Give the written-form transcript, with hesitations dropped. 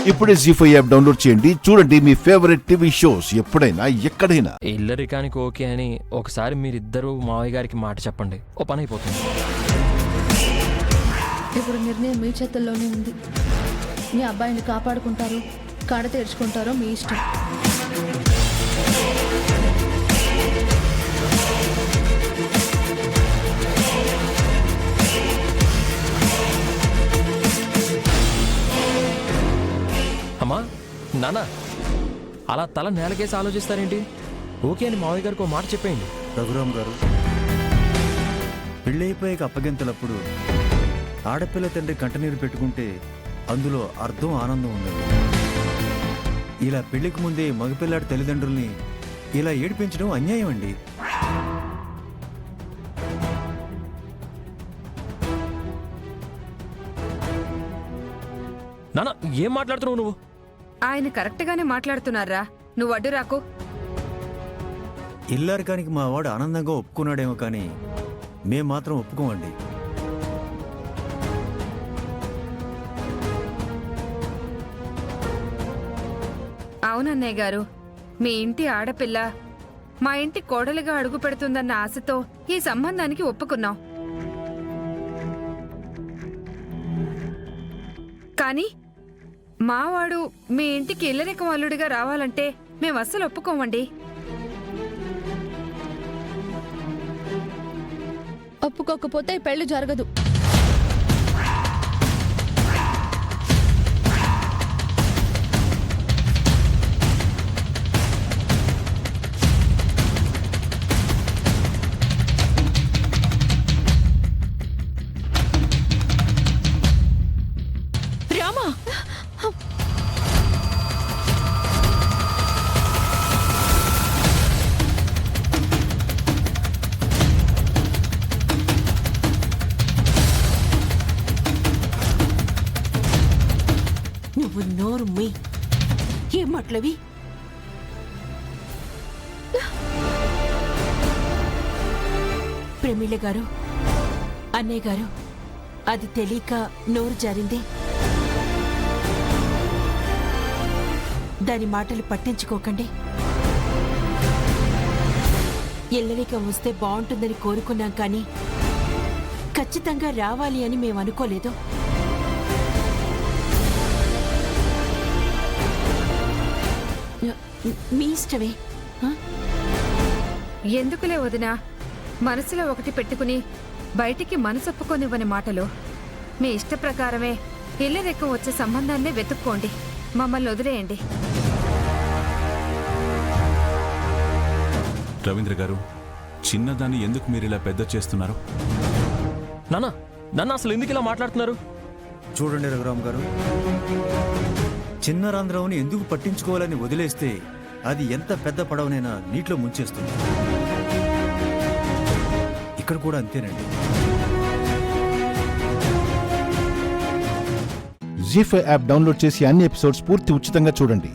ఇప్పుడే జీ5 app download చేయండి. చూడండి మీ ఫేవరెట్ టీవీ షోస్ ఎప్పుడైనా ఎక్కడైనా. ఇల్లరికానికి ఓకే అని ఒకసారి మీరిద్దరూ మావయ్య గారికి మాట చెప్పండి, ఓ పని అయిపోతుంది. ఇప్పుడు నిర్ణయం మీ చేతుల్లోనే ఉంది. మీ అబ్బాయిని కాపాడుకుంటారో కాడ తెరుచుకుంటారో మీ ఇష్టం. అమ్మా నాన్న అలా తల నేలకేసి ఆలోచిస్తారేంటి? ఓకే అని మావయ్య గారికి ఓ మాట చెప్పేయండి. రఘురామ్ గారు, పెళ్ళైపోయాక అప్పగింతలప్పుడు ఆడపిల్ల తండ్రి కంటనీరు పెట్టుకుంటే అందులో అర్థం ఆనందం ఉండదు. ఇలా పెళ్లికి ముందే మగపిల్లాడి తల్లిదండ్రుల్ని ఇలా ఏడిపించడం అన్యాయం అండి. నాన్న ఏం మాట్లాడుతున్నావు నువ్వు? ఆయన కరెక్ట్గానే మాట్లాడుతున్నారా, నువ్వు అడ్డు రాకు. ఇల్లారికానికి మా వాడు ఆనందంగా ఒప్పుకున్నాడేమో కానీ మేం మాత్రం ఒప్పుకోమండి. అవునన్నయ్య గారు, మీ ఇంటి ఆడపిల్ల మా ఇంటి కోడలిగా అడుగు పెడుతుందన్న ఆశతో ఈ సంబంధానికి ఒప్పుకున్నాం. కానీ మావాడు మీ ఇంటికి ఇల్లరికం అల్లుడిగా రావాలంటే మేము అస్సలు ఒప్పుకోమండి. ఒప్పుకోకపోతే పెళ్లి జరగదు. రామా, నువ్వు నోరు మీ ఏం మాటలవి? ప్రమీల గారు, అన్నయ్య గారు, అది తెలియక నోరు జారింది. దాని మాటలు పట్టించుకోకండి. ఇల్లరికం వస్తే బాగుంటుందని కోరుకున్నాం కానీ ఖచ్చితంగా రావాలి అని మేము అనుకోలేదు. మీ ఇష్టమే. ఎందుకులే వదినా, మనసులో ఒకటి పెట్టుకుని బయటికి మనసొప్పుకొనివ్వని మాటలు. మీ ఇష్ట ప్రకారమే ఇల్లరికం వచ్చే సంబంధాన్నే వెతుక్కోండి, మమ్మల్ని వదిలేయండి. రవీంద్ర గారు, చిన్నదాన్ని ఎందుకు మీరు ఇలా పెద్ద చేస్తున్నారు? నాన్న నన్ను అసలు ఎందుకు ఇలా మాట్లాడుతున్నారు? చూడండి రఘురామ్ గారు, చిన్న రంధ్రంని ఎందుకు పట్టించుకోవాలని వదిలేస్తే అది ఎంత పెద్ద పడవనైనా నీటిలో ముంచేస్తుంది. ఇక్కడ కూడా అంతేనండి. జీ5 యాప్ డౌన్లోడ్ చేసి అన్ని ఎపిసోడ్స్ పూర్తి ఉచితంగా చూడండి.